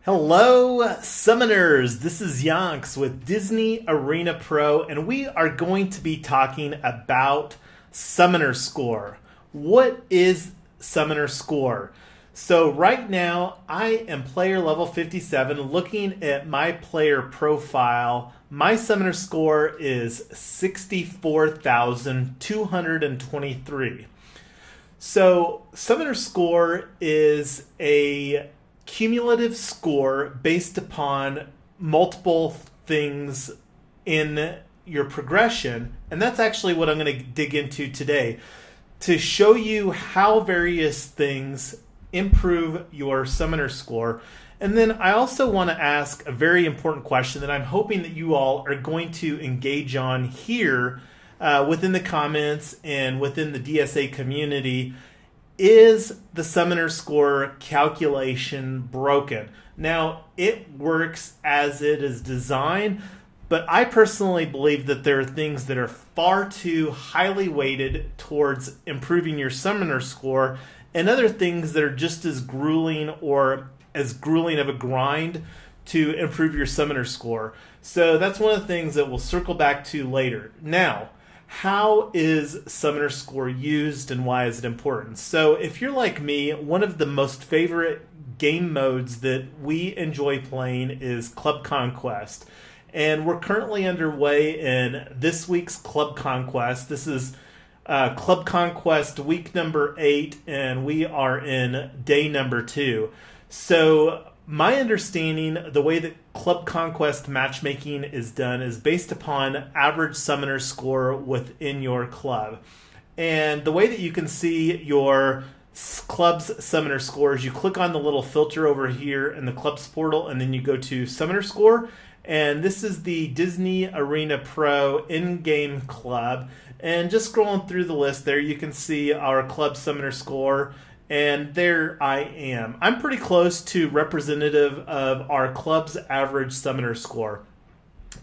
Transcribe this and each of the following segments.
Hello, Summoners! This is Yonks with Disney Arena Pro, and we are going to be talking about Summoner Score. What is Summoner Score? So right now, I am player level 57. Looking at my player profile, my Summoner Score is 64,223. So Summoner Score is a cumulative score based upon multiple things in your progression, and that's actually what I'm going to dig into today to show you how various things improve your Summoner Score. And then I also want to ask a very important question that I'm hoping that you all are going to engage on here within the comments and within the DSA community. Is the Summoner Score calculation broken? Now, it works as it is designed, but I personally believe that there are things that are far too highly weighted towards improving your Summoner Score, and other things that are just as grueling or as grueling of a grind to improve your Summoner Score. So that's one of the things that we'll circle back to later. Now, how is Summoner Score used and why is it important? So if you're like me, one of the most favorite game modes that we enjoy playing is Club Conquest. And we're currently underway in this week's Club Conquest. This is Club Conquest week number 8, and we are in day number 2. So my understanding, the way that Club Conquest matchmaking is done is based upon average Summoner Score within your club. And the way that you can see your club's Summoner Score is you click on the little filter over here in the club's portal, and then you go to Summoner Score. And this is the Disney Arena Pro in-game club. And just scrolling through the list there, you can see our club Summoner Score. And there I am. I'm pretty close to representative of our club's average Summoner Score.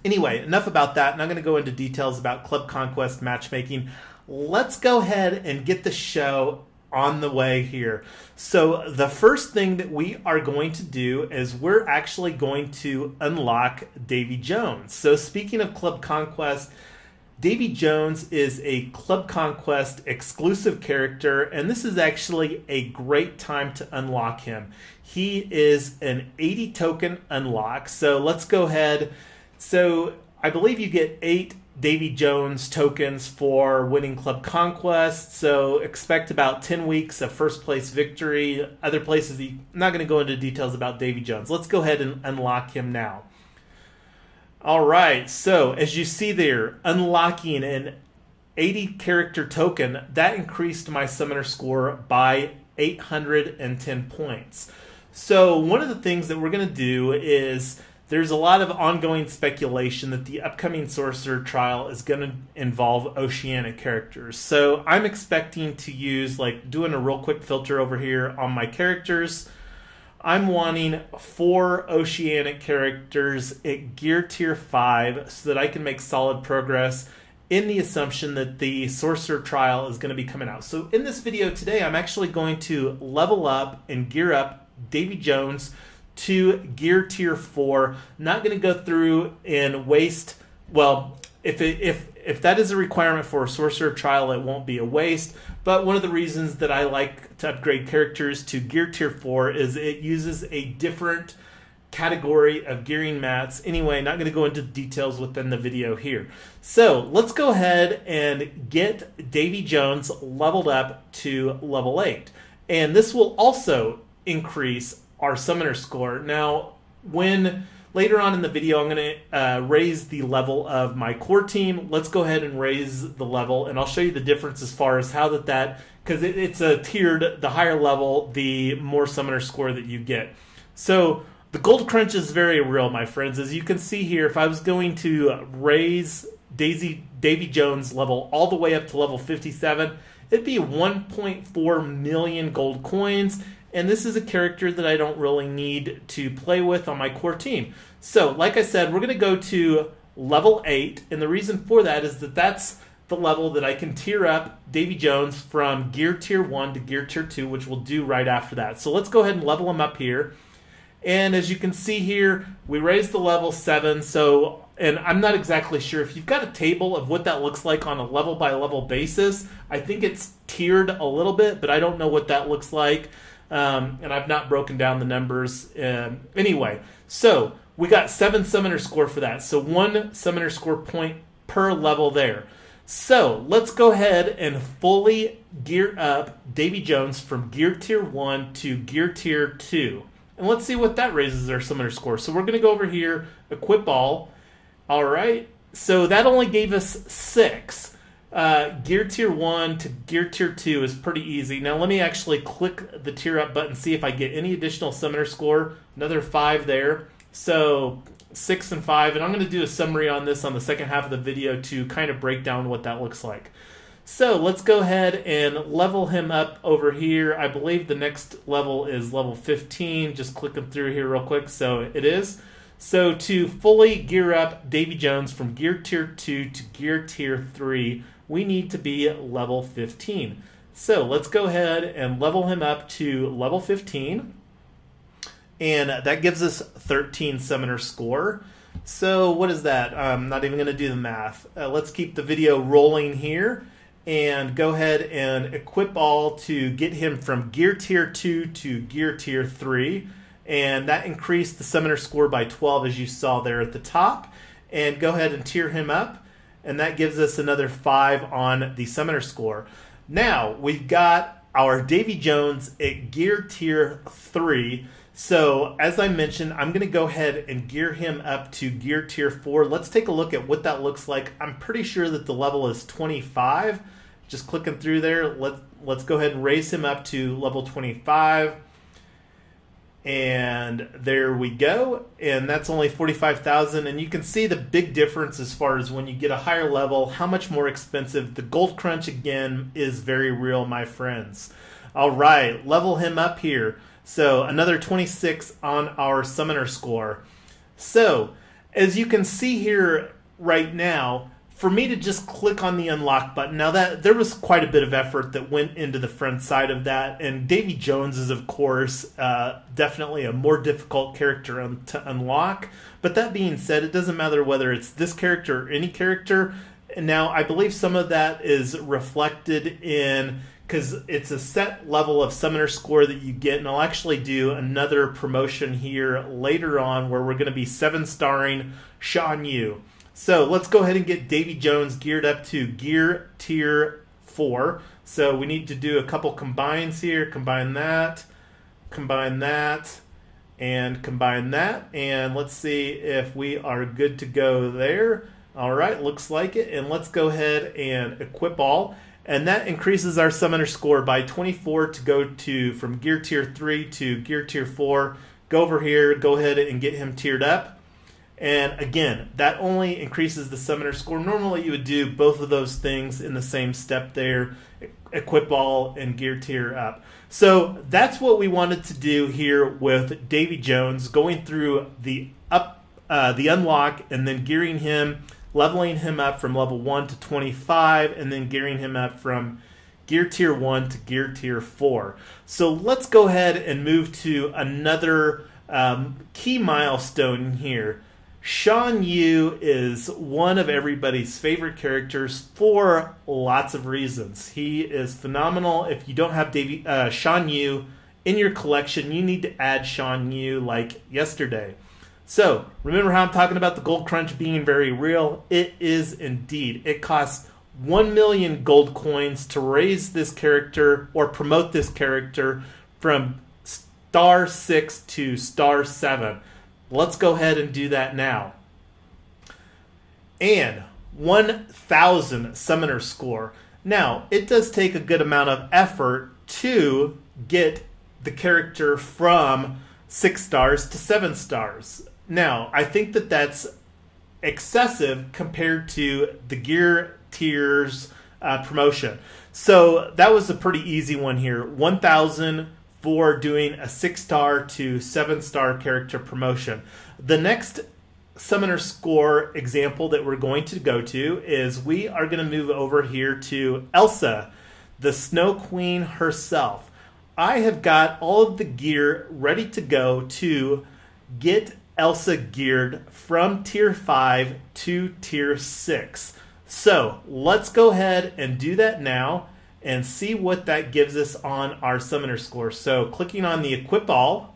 Anyway, enough about that. And I'm going to go into details about Club Conquest matchmaking. Let's go ahead and get the show on the way here. So the first thing that we are going to do is we're actually going to unlock Davy Jones. So speaking of Club Conquest, Davy Jones is a Club Conquest exclusive character, and this is actually a great time to unlock him. He is an 80 token unlock, so let's go ahead. So I believe you get 8 Davy Jones tokens for winning Club Conquest, so expect about 10 weeks of first place victory. Other places, I'm not going to go into details about Davy Jones. Let's go ahead and unlock him now. Alright, so as you see there, unlocking an 80 character token, that increased my Summoner Score by 810 points. So one of the things that we're going to do is there's a lot of ongoing speculation that the upcoming Sorcerer trial is going to involve Oceanic characters. So I'm expecting to use, doing a real quick filter over here on my characters. I'm wanting 4 Oceanic characters at Gear Tier 5 so that I can make solid progress in the assumption that the Sorcerer Trial is going to be coming out. So in this video today, I'm actually going to level up and gear up Davy Jones to Gear Tier 4. Not going to go through and waste, well, if that is a requirement for a Sorcerer Trial, it won't be a waste. But one of the reasons that I like to upgrade characters to Gear Tier 4 is it uses a different category of gearing mats. Anyway, not going to go into details within the video here. So let's go ahead and get Davy Jones leveled up to level 8. And this will also increase our Summoner Score. Now, later on in the video, I'm going to raise the level of my core team. Let's go ahead and raise the level, and I'll show you the difference as far as how because it's a tiered, the higher level, the more Summoner Score that you get. So the gold crunch is very real, my friends. As you can see here, if I was going to raise Davy Jones level all the way up to level 57, it'd be 1.4 million gold coins. And this is a character that I don't really need to play with on my core team. So, like I said, we're going to go to level 8. And the reason for that is that that's the level that I can tier up Davy Jones from Gear Tier 1 to Gear Tier 2, which we'll do right after that. So let's go ahead and level him up here. And as you can see here, we raised the level 7. So, and I'm not exactly sure if you've got a table of what that looks like on a level by level basis. I think it's tiered a little bit, but I don't know what that looks like. And I've not broken down the numbers. Anyway, so we got 7 summoner score for that. So 1 summoner score point per level there. So let's go ahead and fully gear up Davy Jones from Gear Tier 1 to Gear Tier 2. And let's see what that raises our summoner score. So we're going to go over here, equip all. All right, so that only gave us 6. Gear Tier 1 to Gear Tier 2 is pretty easy. Now let me actually click the Tier Up button, see if I get any additional summoner score. Another 5 there. So 6 and 5, and I'm going to do a summary on this on the second half of the video to kind of break down what that looks like. So let's go ahead and level him up over here. I believe the next level is level 15. Just clicking through here real quick. So it is. So to fully gear up Davy Jones from Gear Tier 2 to Gear Tier 3, we need to be level 15. So let's go ahead and level him up to level 15. And that gives us 13 summoner score. So what is that? I'm not even going to do the math. Let's keep the video rolling here and go ahead and equip all to get him from Gear Tier 2 to Gear Tier 3. And that increased the summoner score by 12 as you saw there at the top. And go ahead and tier him up. And that gives us another 5 on the summoner score. Now we've got our Davy Jones at Gear Tier 3. So, as I mentioned, I'm going to go ahead and gear him up to Gear Tier 4. Let's take a look at what that looks like. I'm pretty sure that the level is 25. Just clicking through there, let's go ahead and raise him up to level 25. And there we go. And that's only 45,000. And you can see the big difference as far as when you get a higher level, how much more expensive. The gold crunch, again, is very real, my friends. All right, level him up here. So another 26 on our summoner score. So as you can see here right now, for me to just click on the unlock button, now that there was quite a bit of effort that went into the front side of that, and Davy Jones is of course definitely a more difficult character to unlock. But that being said, it doesn't matter whether it's this character or any character. And now I believe some of that is reflected in, because it's a set level of summoner score that you get, and I'll actually do another promotion here later on where we're going to be 7-starring Shan Yu. So let's go ahead and get Davy Jones geared up to Gear Tier 4. So we need to do a couple combines here. Combine that, and combine that. And let's see if we are good to go there. All right, looks like it. And let's go ahead and equip all. And that increases our summoner score by 24 to go to from Gear Tier 3 to Gear Tier 4. Go over here, go ahead and get him tiered up. And again, that only increases the summoner score. Normally you would do both of those things in the same step there, equip all and gear tier up. So that's what we wanted to do here with Davy Jones, going through the unlock and then gearing him, leveling him up from level 1 to 25, and then gearing him up from Gear Tier 1 to Gear Tier 4. So let's go ahead and move to another key milestone here. Shan Yu is one of everybody's favorite characters for lots of reasons. He is phenomenal. If you don't have Shan Yu in your collection, you need to add Shan Yu like yesterday. So, remember how I'm talking about the gold crunch being very real? It is indeed. It costs 1 million gold coins to raise this character or promote this character from star 6 to star 7. Let's go ahead and do that now. And 1,000 summoner score. Now, it does take a good amount of effort to get the character from 6 stars to 7 stars. Now, I think that that's excessive compared to the gear tiers promotion. So that was a pretty easy one here. 1,000 for doing a 6-star to 7-star character promotion. The next summoner score example that we're going to go to is we are going to move over here to Elsa, the Snow Queen herself. I have got all of the gear ready to go to get Elsa geared from Tier 5 to Tier 6. So let's go ahead and do that now and see what that gives us on our summoner score. So clicking on the equip all,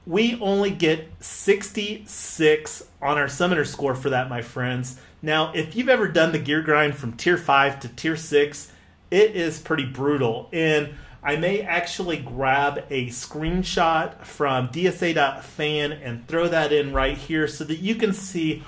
we only get 66 on our summoner score for that, my friends. Now, if you've ever done the gear grind from Tier 5 to Tier 6, it is pretty brutal. And I may actually grab a screenshot from DSA.fan and throw that in right here so that you can see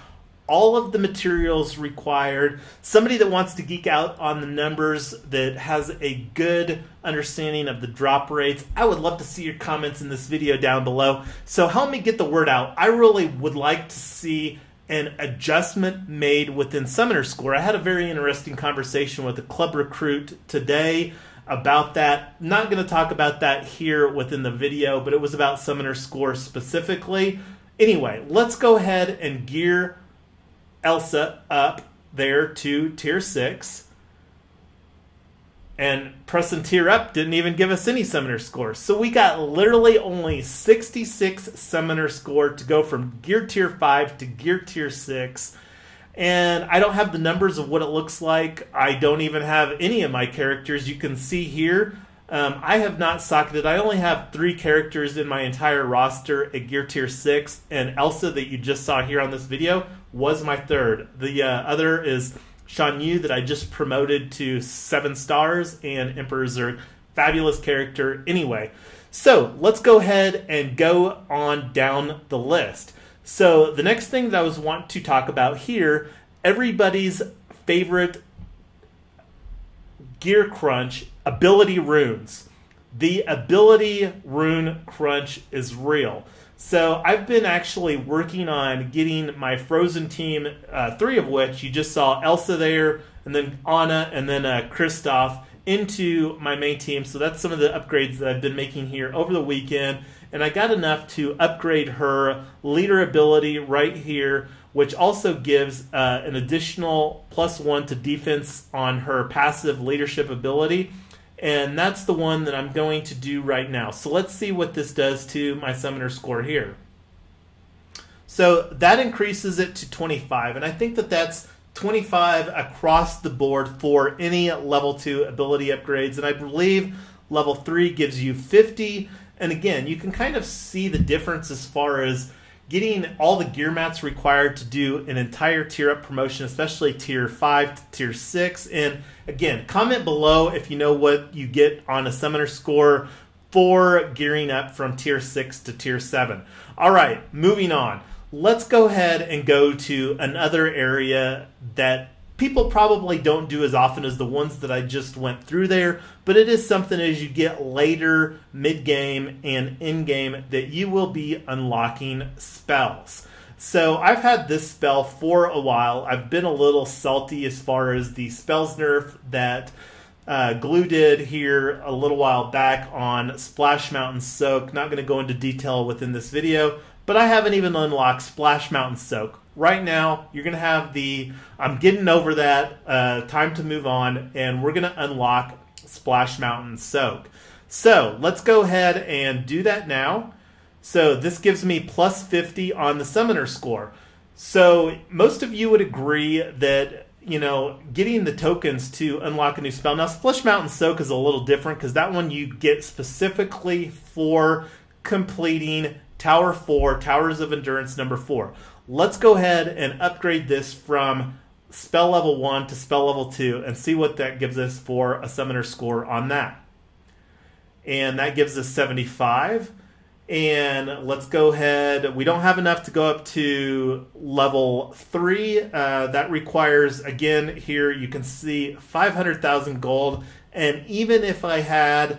all of the materials required. Somebody that wants to geek out on the numbers, that has a good understanding of the drop rates, I would love to see your comments in this video down below. So help me get the word out. I really would like to see an adjustment made within summoner score. I had a very interesting conversation with a club recruit today about that. Not going to talk about that here within the video, but it was about summoner score specifically. Anyway, let's go ahead and gear Elsa up there to Tier 6. And pressing tier up didn't even give us any summoner score. So we got literally only 66 summoner score to go from gear tier 5 to gear tier 6. And I don't have the numbers of what it looks like. I don't even have any of my characters. You can see here, I have not socketed. I only have 3 characters in my entire roster at gear tier 6. And Elsa, that you just saw here on this video, was my 3rd. The other is Shan Yu, that I just promoted to 7 stars, and Emperor Zurg. Fabulous character anyway. So let's go ahead and go on down the list. So the next thing that I was want to talk about here, everybody's favorite gear crunch, ability runes. The ability rune crunch is real. So I've been actually working on getting my Frozen team, 3 of which you just saw Elsa there, and then Anna, and then Kristoff, into my main team. So that's some of the upgrades that I've been making here over the weekend. And I got enough to upgrade her leader ability right here, which also gives an additional +1 to defense on her passive leadership ability. And that's the one that I'm going to do right now. So let's see what this does to my summoner score here. So that increases it to 25. And I think that that's 25 across the board for any level 2 ability upgrades. And I believe level 3 gives you 50. And again, you can kind of see the difference as far as getting all the gear mats required to do an entire tier up promotion, especially tier 5 to tier 6. And again, comment below if you know what you get on a summoner score for gearing up from tier 6 to tier 7. All right, moving on. Let's go ahead and go to another area that people probably don't do as often as the ones that I just went through there, but it is something as you get later, mid-game, and in-game that you will be unlocking spells. So I've had this spell for a while. I've been a little salty as far as the spells nerf that Glue did here a little while back on Splash Mountain Soak. Not going to go into detail within this video, but I haven't even unlocked Splash Mountain Soak. Right now, you're going to have the, I'm getting over that, time to move on, and we're going to unlock Splash Mountain Soak. So let's go ahead and do that now. So this gives me +50 on the summoner score. So most of you would agree that, you know, getting the tokens to unlock a new spell. Now, Splash Mountain Soak is a little different because that one you get specifically for completing Tower 4, Towers of Endurance number 4. Let's go ahead and upgrade this from spell level 1 to spell level 2 and see what that gives us for a summoner score on that. And that gives us 75. And let's go ahead. We don't have enough to go up to level 3. That requires, again, here you can see 500,000 gold. And even if I had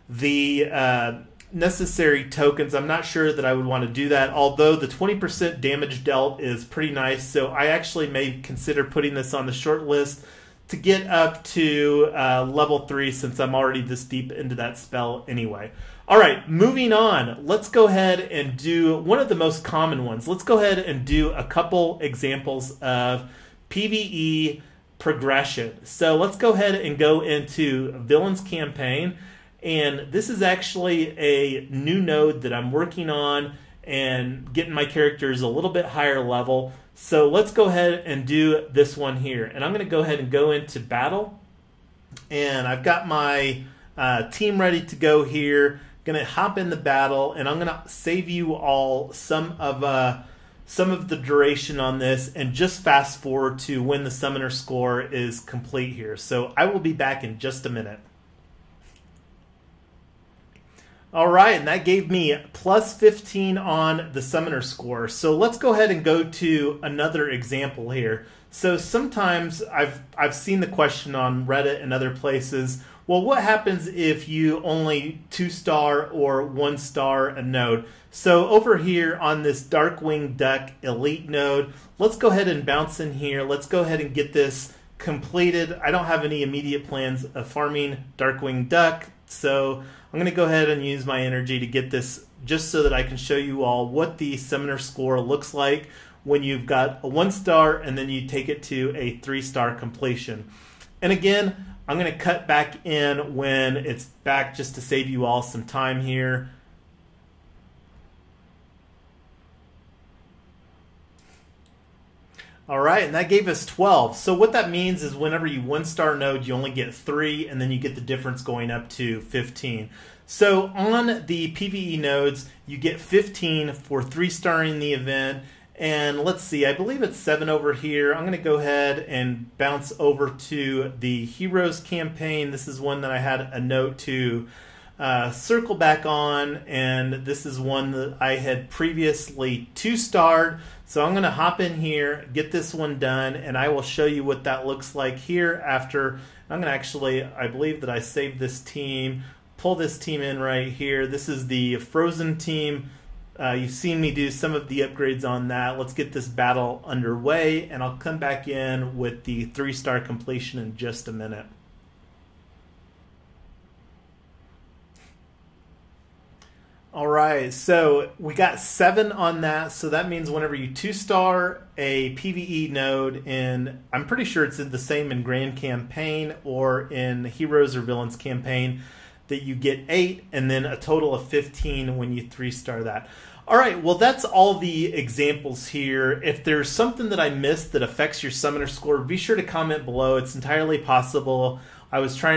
the necessary tokens, I'm not sure that I would want to do that, although the 20% damage dealt is pretty nice. So I actually may consider putting this on the short list to get up to level 3 since I'm already this deep into that spell anyway. All right, moving on. Let's go ahead and do one of the most common ones. Let's go ahead and do a couple examples of PvE progression. So let's go ahead and go into Villain's Campaign. And this is actually a new node that I'm working on and getting my characters a little bit higher level. So let's go ahead and do this one here. And I'm going to go ahead and go into battle. And I've got my team ready to go here. Going to hop in the battle, and I'm going to save you all some of the duration on this, and just fast forward to when the summoner score is complete here. So I will be back in just a minute. All right, and that gave me plus 15 on the summoner score. So let's go ahead and go to another example here. So sometimes I've seen the question on Reddit and other places, well, what happens if you only 2-star or 1-star a node? So over here on this Darkwing Duck Elite node, let's go ahead and bounce in here. Let's go ahead and get this completed. I don't have any immediate plans of farming Darkwing Duck, so I'm going to go ahead and use my energy to get this just so that I can show you all what the summoner score looks like when you've got a 1-star and then you take it to a 3-star completion. And again, I'm going to cut back in when it's back just to save you all some time here. All right, and that gave us 12. So what that means is whenever you 1-star node, you only get 3, and then you get the difference going up to 15. So on the PvE nodes, you get 15 for 3-starring the event. And let's see, I believe it's 7 over here. I'm going to go ahead and bounce over to the Heroes campaign. This is one that I had a note to circle back on, and this is one that I had previously 2-starred. So I'm going to hop in here, get this one done, and I will show you what that looks like here after. I'm going to actually, I believe that I saved this team, pull this team in right here. This is the Frozen team. You've seen me do some of the upgrades on that. Let's get this battle underway, and I'll come back in with the 3-star completion in just a minute. All right, so we got 7 on that, so that means whenever you 2-star a PvE node in, I'm pretty sure it's in the same in Grand Campaign or in Heroes or Villains Campaign, that you get 8 and then a total of 15 when you 3-star that. All right, well, that's all the examples here. If there's something that I missed that affects your summoner score, be sure to comment below. It's entirely possible. I was trying